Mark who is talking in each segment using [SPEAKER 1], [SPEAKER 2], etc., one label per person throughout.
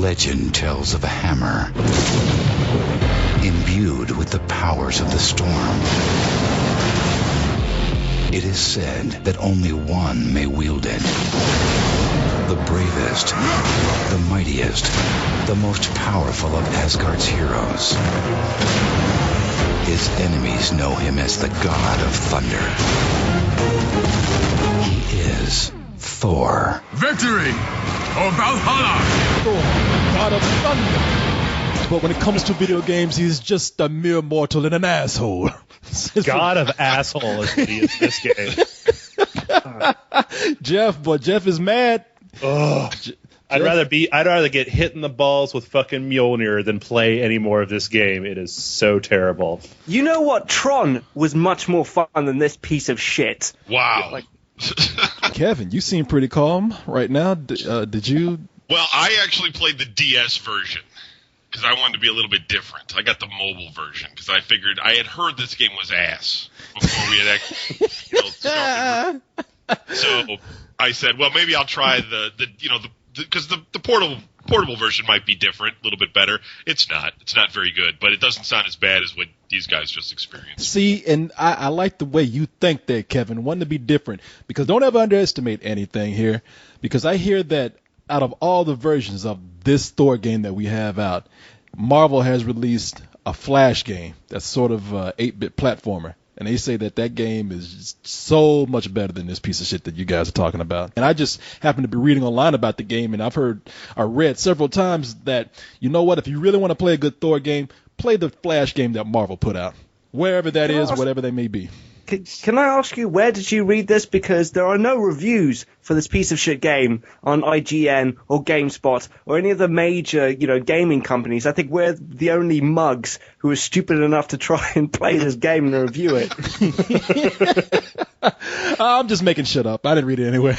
[SPEAKER 1] Legend tells of a hammer imbued with the powers of the storm. It is said that only one may wield it. The bravest, the mightiest, the most powerful of Asgard's heroes. His enemies know him as the God of Thunder. He is Thor.
[SPEAKER 2] Victory! Or Valhalla!
[SPEAKER 3] Thor, God of Thunder. But when it comes to video games, he's just a mere mortal and an asshole.
[SPEAKER 4] God of asshole is what he is this game.
[SPEAKER 3] Jeff is mad.
[SPEAKER 4] Ugh. I'd rather get hit in the balls with fucking Mjolnir than play any more of this game. It is so terrible.
[SPEAKER 5] You know what? Tron was much more fun than this piece of shit.
[SPEAKER 2] Wow.
[SPEAKER 3] Kevin, you seem pretty calm right now. Did you?
[SPEAKER 2] Well, I actually played the DS version because I wanted to be a little bit different. I got the mobile version because I figured I had heard this game was ass before we had actually started. So I said, well, maybe I'll try because the portable version might be different, a little bit better. It's not very good, but it doesn't sound as bad as what these guys just experienced.
[SPEAKER 3] See, and I like the way you think there, Kevin. Wanting to be different, because don't ever underestimate anything here, because I hear that out of all the versions of this Thor game that we have out, Marvel has released a Flash game that's sort of a 8-bit platformer. And they say that game is just so much better than this piece of shit that you guys are talking about. And I just happen to be reading online about the game, and I read several times that, you know what, if you really want to play a good Thor game, play the Flash game that Marvel put out. Wherever that is, whatever they may be.
[SPEAKER 5] Can I ask you, where did you read this? Because there are no reviews for this piece of shit game on IGN or GameSpot or any of the major, gaming companies. I think we're the only mugs who are stupid enough to try and play this game and review it.
[SPEAKER 3] I'm just making shit up. I didn't read it anyway.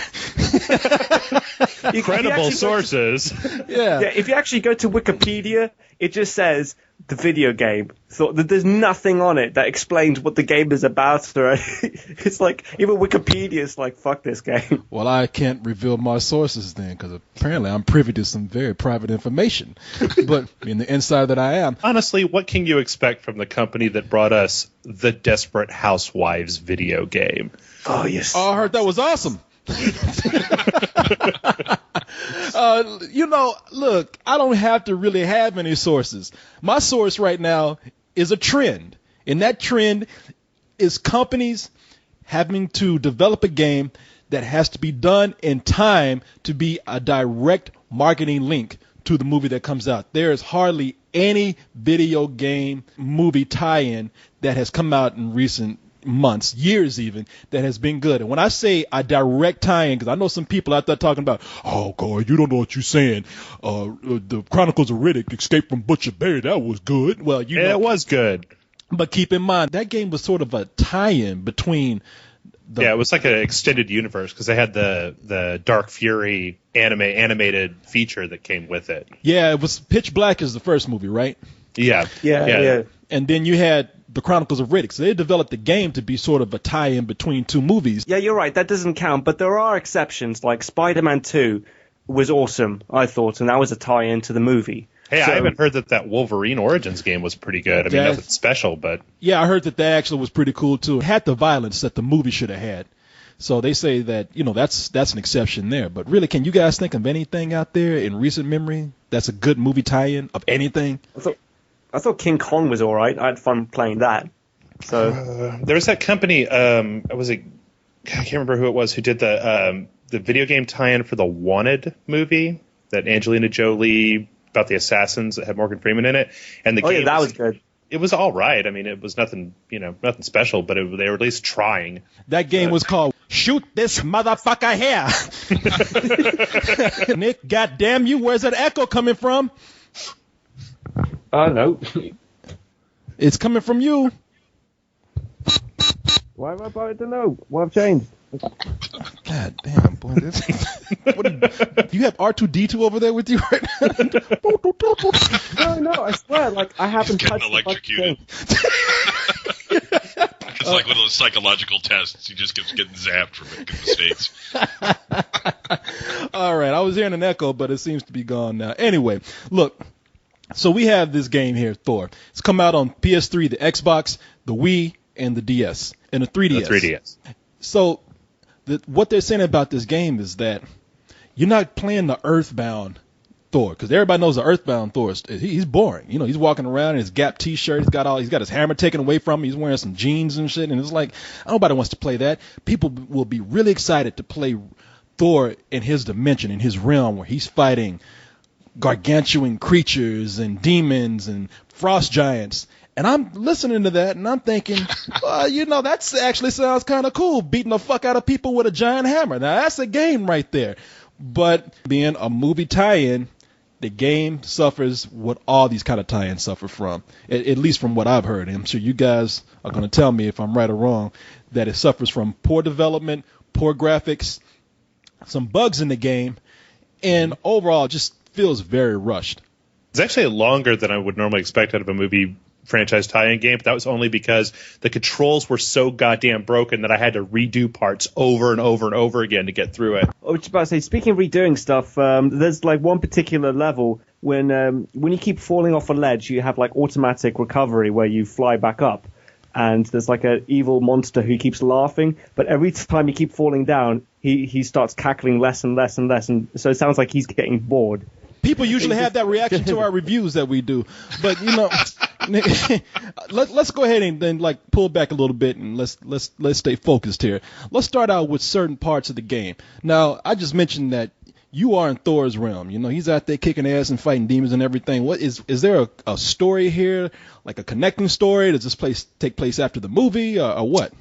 [SPEAKER 4] Credible sources.
[SPEAKER 5] Yeah, if you actually go to Wikipedia, it just says the video game. So there's nothing on it that explains what the game is about. It's like, even Wikipedia's like, fuck this game.
[SPEAKER 3] Well, I can't reveal my sources then, because apparently I'm privy to some very private information. But in the inside that I am.
[SPEAKER 4] Honestly, what can you expect from the company that brought us the Desperate Housewives video game?
[SPEAKER 5] Oh, yes.
[SPEAKER 3] Oh, I heard that was awesome. Look, I don't have to really have any sources. My source right now is a trend, and that trend is companies having to develop a game that has to be done in time to be a direct marketing link to the movie that comes out. There is hardly any video game movie tie-in that has come out in recent months, years even, that has been good. And when I say a direct tie-in, because I know some people out there talking about, oh, Korey, you don't know what you're saying. The Chronicles of Riddick, Escape from Butcher Bay, that was good. Well,
[SPEAKER 4] it was good.
[SPEAKER 3] But keep in mind, that game was sort of a tie-in between
[SPEAKER 4] it was like an extended universe, because they had the Dark Fury animated feature that came with it.
[SPEAKER 3] Yeah, it was Pitch Black is the first movie, right?
[SPEAKER 4] Yeah.
[SPEAKER 3] And then you had the Chronicles of Riddick. So they developed the game to be sort of a tie-in between two movies.
[SPEAKER 5] Yeah, you're right. That doesn't count. But there are exceptions. Like Spider-Man 2 was awesome, I thought, and that was a tie-in to the movie.
[SPEAKER 4] Hey, I haven't heard that Wolverine Origins game was pretty good. I mean, nothing special, but... Yeah,
[SPEAKER 3] I heard that actually was pretty cool, too. It had the violence that the movie should have had. So they say that, that's an exception there. But really, can you guys think of anything out there in recent memory that's a good movie tie-in of anything?
[SPEAKER 5] I thought King Kong was all right. I had fun playing that. So
[SPEAKER 4] there was that company. I can't remember who it was who did the video game tie-in for the Wanted movie, that Angelina Jolie about the assassins that had Morgan Freeman in it. And the game
[SPEAKER 5] that was good.
[SPEAKER 4] It was all right. I mean, it was nothing special, but they were at least trying.
[SPEAKER 3] That game was called Shoot This Motherfucker Here. Nick, goddamn you, where's that echo coming from?
[SPEAKER 5] No.
[SPEAKER 3] It's coming from you.
[SPEAKER 5] Why have I bothered to know? What have changed?
[SPEAKER 3] God damn, boy. Do you have R2-D2 over there with you right now?
[SPEAKER 5] No, I swear. Like, I haven't touched
[SPEAKER 2] electrocuted. It's like one of those psychological tests. He just keeps getting zapped for making mistakes.
[SPEAKER 3] All right, I was hearing an echo, but it seems to be gone now. Anyway, look, so we have this game here, Thor. It's come out on PS3, the Xbox, the Wii, and the DS, and the 3DS.
[SPEAKER 4] The 3DS.
[SPEAKER 3] So what they're saying about this game is that you're not playing the Earthbound Thor, because everybody knows the Earthbound Thor. He's boring. You know, he's walking around in his Gap T-shirt. He's got his hammer taken away from him. He's wearing some jeans and shit. And it's like, nobody wants to play that. People will be really excited to play Thor in his dimension, in his realm, where he's fighting gargantuan creatures and demons and frost giants. And I'm listening to that, and I'm thinking, that actually sounds kind of cool, beating the fuck out of people with a giant hammer. Now, that's a game right there. But being a movie tie-in, the game suffers what all these kind of tie-ins suffer from, at least from what I've heard. And I'm sure you guys are going to tell me if I'm right or wrong, that it suffers from poor development, poor graphics, some bugs in the game, and overall just feels very rushed.
[SPEAKER 4] It's actually longer than I would normally expect out of a movie franchise tie-in game, but that was only because the controls were so goddamn broken that I had to redo parts over and over and over again to get through it.
[SPEAKER 5] I was just about to say, speaking of redoing stuff, there's like one particular level when you keep falling off a ledge, you have like automatic recovery where you fly back up, and there's like an evil monster who keeps laughing, but every time you keep falling down, he starts cackling less and less and less, and so it sounds like he's getting bored.
[SPEAKER 3] People usually have that reaction to our reviews that we do, but let's go ahead and then like pull back a little bit and let's stay focused here. Let's start out with certain parts of the game. Now, I just mentioned that you are in Thor's realm. You know, he's out there kicking ass and fighting demons and everything. What is there a story here, like a connecting story? Does this take place after the movie or what?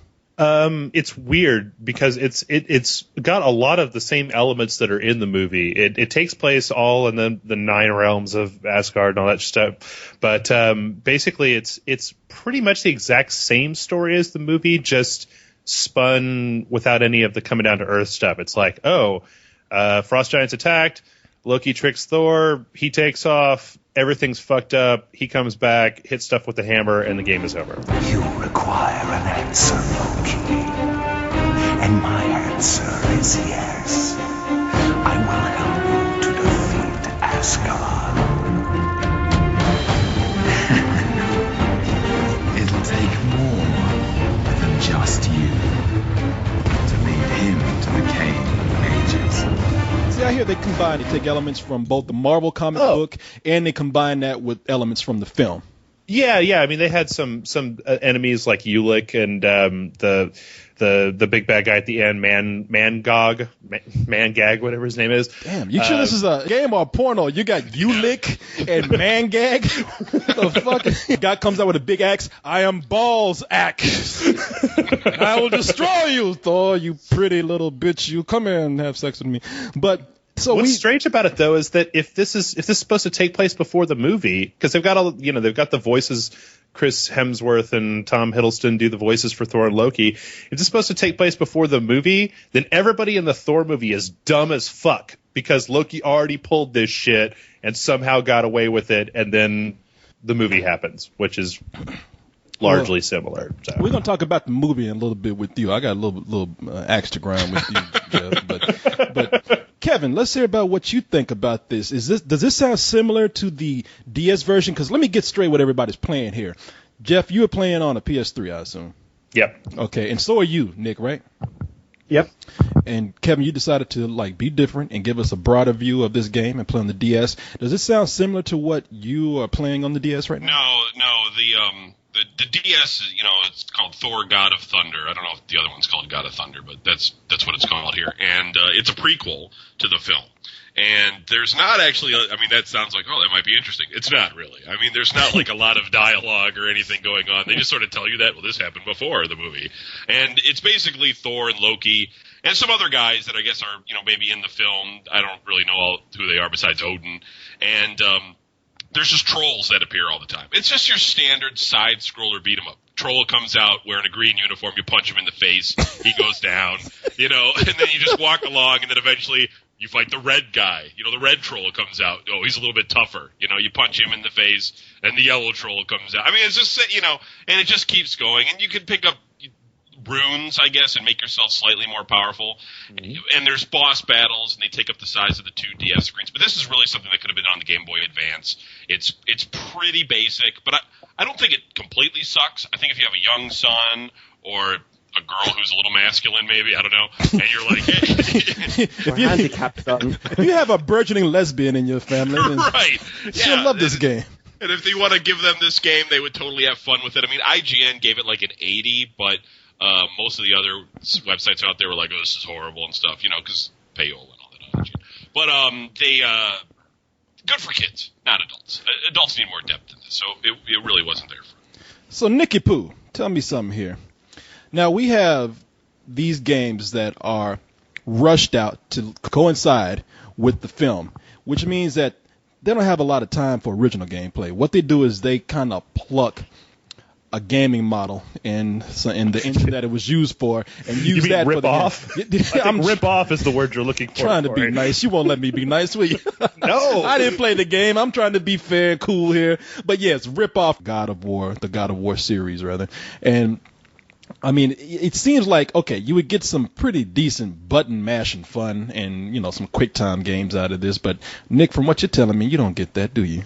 [SPEAKER 4] It's weird because it's got a lot of the same elements that are in the movie. It takes place all in the 9 realms of Asgard and all that stuff. But basically, it's pretty much the exact same story as the movie, just spun without any of the coming down to Earth stuff. It's like, frost giants attacked, Loki tricks Thor, he takes off, everything's fucked up, he comes back, hits stuff with the hammer, and the game is over.
[SPEAKER 1] You require an answer, Loki. And my answer is yes. I will help you to defeat Asgard. It'll take more than just you to lead him to the cave of ages.
[SPEAKER 3] See, I hear they take elements from both the Marvel comic book and they combine that with elements from the film.
[SPEAKER 4] Yeah. I mean, they had some enemies like Ulick and the big bad guy at the end, Mangog, whatever his name is.
[SPEAKER 3] Damn, you sure this is a game or a porno? You got Ulick and Mangag. The fuck? Guy comes out with a big axe. I am Balls Axe. I will destroy you, Thor. You pretty little bitch. You come here and have sex with me. But. So
[SPEAKER 4] what's strange about it though is that if this is supposed to take place before the movie, because they've got they've got the voices, Chris Hemsworth and Tom Hiddleston do the voices for Thor and Loki. If it's supposed to take place before the movie, then everybody in the Thor movie is dumb as fuck because Loki already pulled this shit and somehow got away with it, and then the movie happens, which is largely similar. So.
[SPEAKER 3] We're gonna talk about the movie in a little bit with you. I got a little axe to grind with you, Jeff, but Kevin, let's hear about what you think about this. Does this sound similar to the DS version? Because let me get straight what everybody's playing here. Jeff, you were playing on a PS3, I assume.
[SPEAKER 4] Yep.
[SPEAKER 3] Okay, and so are you, Nick, right?
[SPEAKER 5] Yep.
[SPEAKER 3] And Kevin, you decided to be different and give us a broader view of this game and play on the DS. Does this sound similar to what you are playing on the DS right now?
[SPEAKER 2] No. The DS is, it's called Thor: God of Thunder. I don't know if the other one's called God of Thunder, but that's what it's called here. And it's a prequel to the film. And there's not actually, that sounds like, that might be interesting. It's not really. There's not like a lot of dialogue or anything going on. They just sort of tell you that, this happened before the movie. And it's basically Thor and Loki and some other guys that I guess are, maybe in the film. I don't really know who they are besides Odin. And, there's just trolls that appear all the time. It's just your standard side-scroller beat-em-up. Troll comes out wearing a green uniform. You punch him in the face. He goes down, and then you just walk along, and then eventually you fight the red guy. The red troll comes out. Oh, he's a little bit tougher. You punch him in the face, and the yellow troll comes out. It's just, and it just keeps going. And you can pick up runes, I guess, and make yourself slightly more powerful. Mm-hmm. And there's boss battles, and they take up the size of the 2 DS screens. But this is really something that could have been on the Game Boy Advance. It's pretty basic, but I don't think it completely sucks. I think if you have a young son or a girl who's a little masculine, maybe, I don't know, and you're like, hey.
[SPEAKER 3] If you have a burgeoning lesbian in your family, then
[SPEAKER 2] right.
[SPEAKER 3] she'll love this game.
[SPEAKER 2] And if they want to give them this game, they would totally have fun with it. I mean, IGN gave it like an 80, but most of the other websites out there were like, oh, this is horrible and stuff, because payola and all that on IGN. But they good for kids, not adults. Adults need more depth in this, so it really wasn't there for them.
[SPEAKER 3] So, Nicky Poo, tell me something here. Now, we have these games that are rushed out to coincide with the film, which means that they don't have a lot of time for original gameplay. What they do is they kind of pluck a gaming model in the engine that it was used for and use that
[SPEAKER 4] rip
[SPEAKER 3] for the
[SPEAKER 4] off?
[SPEAKER 3] I'm
[SPEAKER 4] rip off is the word you're looking for.
[SPEAKER 3] Trying to be nice. You won't let me be nice, will you?
[SPEAKER 4] No.
[SPEAKER 3] I didn't play the game. I'm trying to be fair and cool here. But yes, rip off the God of War series, rather. And I mean, it seems like, okay, you would get some pretty decent button mashing fun and, some quick time games out of this. But, Nick, from what you're telling me, you don't get that, do you?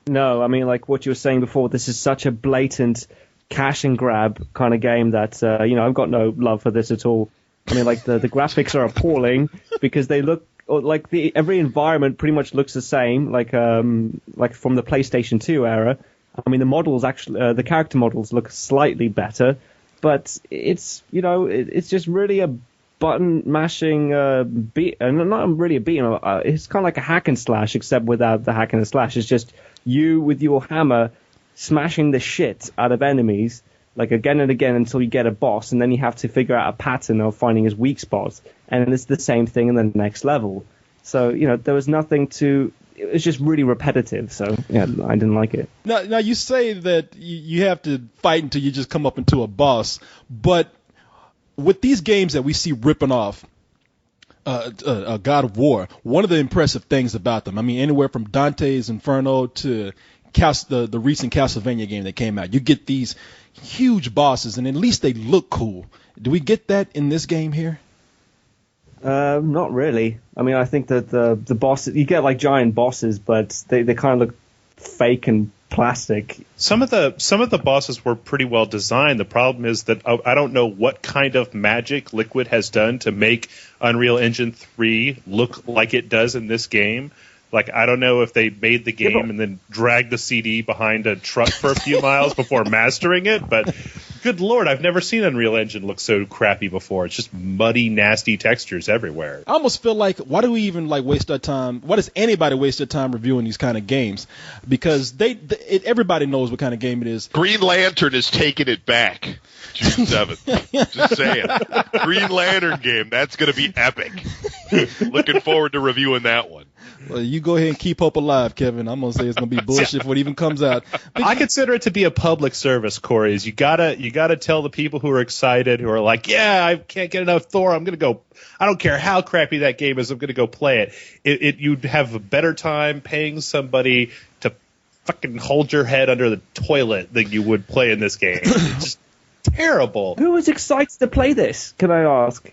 [SPEAKER 5] No, I mean, like what you were saying before, this is such a blatant cash and grab kind of game that, I've got no love for this at all. I mean, like the graphics are appalling because they look like every environment pretty much looks the same, like from the PlayStation 2 era. I mean, the models actually, the character models look slightly better, but it's just really a button mashing not really a beat 'em up. It's kind of like a hack and slash, except without the hack and slash. It's just you with your hammer smashing the shit out of enemies, like again and again until you get a boss, and then you have to figure out a pattern of finding his weak spots, and it's the same thing in the next level. So there was nothing to. It was just really repetitive, so yeah, I didn't like it.
[SPEAKER 3] Now you say that you have to fight until you just come up into a boss, but with these games that we see ripping off God of War, one of the impressive things about them, I mean, anywhere from Dante's Inferno to the recent Castlevania game that came out, you get these huge bosses, and at least they look cool. Do we get that in this game here?
[SPEAKER 5] Not really. I mean, I think that the bosses, you get like giant bosses, but they kind of look fake and plastic.
[SPEAKER 4] Some of the bosses were pretty well designed. The problem is that I don't know what kind of magic Liquid has done to make Unreal Engine 3 look like it does in this game. Like, I don't know if they made the game and then dragged the CD behind a truck for a few miles before mastering it, but good Lord, I've never seen Unreal Engine look so crappy before. It's just muddy, nasty textures everywhere.
[SPEAKER 3] I almost feel like, why do we even waste our time? Why does anybody waste their time reviewing these kind of games? Because everybody knows what kind of game it is.
[SPEAKER 6] Green Lantern is taking it back. June 7th. Just saying. Green Lantern game. That's going to be epic. Looking forward to reviewing that one.
[SPEAKER 3] Well, you go ahead and keep hope alive, Kevin. I'm going to say it's going to be bullshit if it even comes out.
[SPEAKER 4] I consider it to be a public service, Korey. Is you gotta tell the people who are excited, who are like, yeah, I can't get enough Thor. I'm going to go. I don't care how crappy that game is. I'm going to go play it. You'd have a better time paying somebody to fucking hold your head under the toilet than you would play in this game. It's just terrible.
[SPEAKER 5] Who was excited to play this? Can I ask?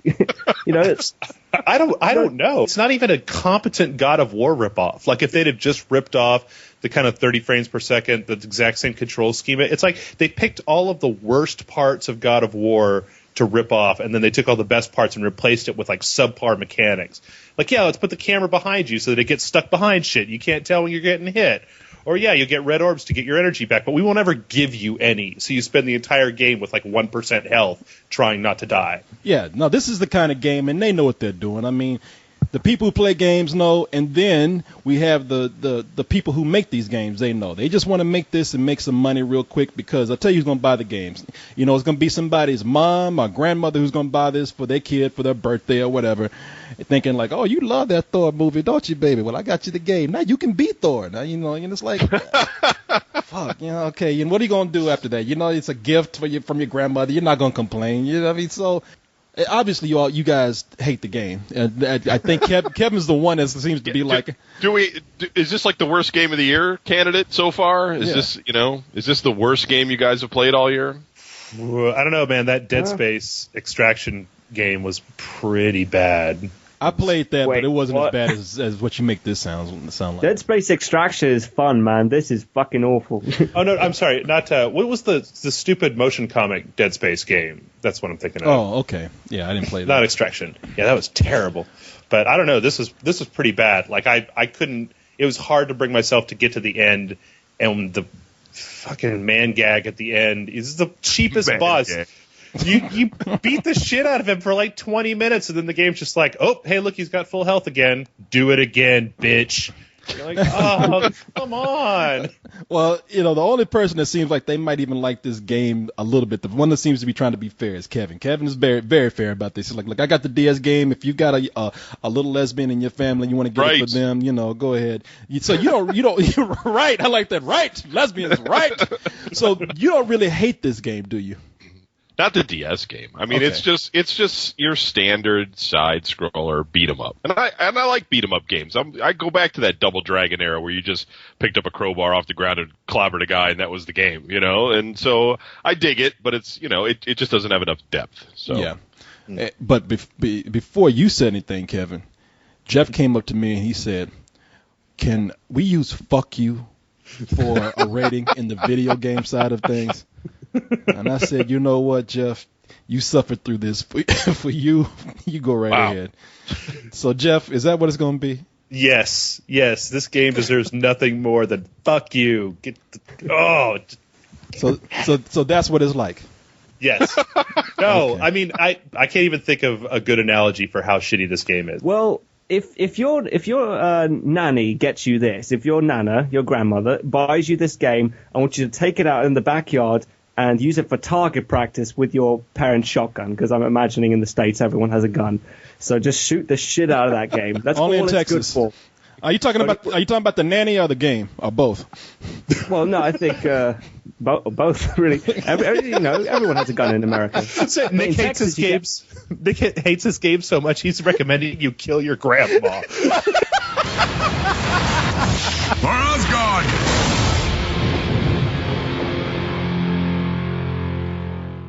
[SPEAKER 4] I don't know. It's not even a competent God of War ripoff. Like if they'd have just ripped off the kind of 30 frames per second, the exact same control schema. It's like they picked all of the worst parts of God of War to rip off, and then they took all the best parts and replaced it with like subpar mechanics. Like, yeah, let's put the camera behind you so that it gets stuck behind shit. You can't tell when you're getting hit. Or, yeah, you'll get red orbs to get your energy back, but we won't ever give you any. So you spend the entire game with like 1% health trying not to die.
[SPEAKER 3] Yeah, no, this is the kind of game, and they know what they're doing. I mean, the people who play games know, and then we have the people who make these games, they know. They just want to make this and make some money real quick because I'll tell you who's going to buy the games. It's going to be somebody's mom or grandmother who's going to buy this for their kid for their birthday or whatever, thinking like, oh, you love that Thor movie, don't you, baby? Well, I got you the game. Now you can beat Thor. Now, and it's like, fuck, okay. And what are you going to do after that? It's a gift from your grandmother. You're not going to complain. You know what I mean? So obviously, you guys hate the game. I think Kevin's the one that seems to be like.
[SPEAKER 6] Is this like the worst game of the year candidate so far? Is this the worst game you guys have played all year?
[SPEAKER 4] I don't know, man. That Dead Space Extraction game was pretty bad.
[SPEAKER 3] I played that,
[SPEAKER 5] Wait,
[SPEAKER 3] but it wasn't
[SPEAKER 5] what?
[SPEAKER 3] as bad as what you make this sound like.
[SPEAKER 5] Dead Space Extraction is fun, man. This is fucking awful.
[SPEAKER 4] Oh no, I'm sorry. Not what was the stupid motion comic Dead Space game? That's what I'm thinking of.
[SPEAKER 3] Oh, okay. Yeah, I didn't play that.
[SPEAKER 4] Not Extraction. Yeah, that was terrible. But I don't know. This was pretty bad. Like I couldn't. It was hard to bring myself to get to the end, and the fucking man gag at the end is the cheapest
[SPEAKER 6] Man
[SPEAKER 4] boss.
[SPEAKER 6] gag.
[SPEAKER 4] You beat the shit out of him for like 20 minutes, and then the game's just like, oh, hey, look, he's got full health again. Do it again, bitch. You're like, oh, come on.
[SPEAKER 3] Well, the only person that seems like they might even like this game a little bit, the one that seems to be trying to be fair is Kevin. Kevin is very, very fair about this. He's like, look, I got the DS game. If you got a little lesbian in your family, you want to get it for them, go ahead. So you don't, you're right. I like that. Right. Lesbians, right. So you don't really hate this game, do you?
[SPEAKER 6] Not the DS game. I mean,
[SPEAKER 3] Okay.
[SPEAKER 6] it's just your standard side scroller beat 'em up, and I like beat 'em up games. I go back to that Double Dragon era where you just picked up a crowbar off the ground and clobbered a guy, and that was the game, And so I dig it, but it's it just doesn't have enough depth. So
[SPEAKER 3] Yeah. But before you said anything, Kevin, Jeff came up to me and he said, "Can we use fuck you for a rating in the video game side of things?" And I said, you know what, Jeff? You suffered through this. For you, you go right ahead. So, Jeff, is that what it's going to be?
[SPEAKER 4] Yes. This game deserves nothing more than fuck you.
[SPEAKER 3] So that's what it's like.
[SPEAKER 4] Yes. No,
[SPEAKER 3] Okay.
[SPEAKER 4] I mean, I can't even think of a good analogy for how shitty this game is.
[SPEAKER 5] Well, if your nanny gets you this, if your nana, your grandmother, buys you this game, I want you to take it out in the backyard and use it for target practice with your parents' shotgun, because I'm imagining in the States everyone has a gun. So just shoot the shit out of that game. That's
[SPEAKER 3] Only
[SPEAKER 5] all
[SPEAKER 3] in
[SPEAKER 5] it's
[SPEAKER 3] Texas.
[SPEAKER 5] good for.
[SPEAKER 3] Are you talking about the nanny or the game or both?
[SPEAKER 5] Well, no, I think both really. Everyone has a gun in America.
[SPEAKER 4] So
[SPEAKER 5] In
[SPEAKER 4] Nick hates
[SPEAKER 5] Texas,
[SPEAKER 4] his games. Nick hates his game so much he's recommending you kill your grandma.
[SPEAKER 7] For Asgard!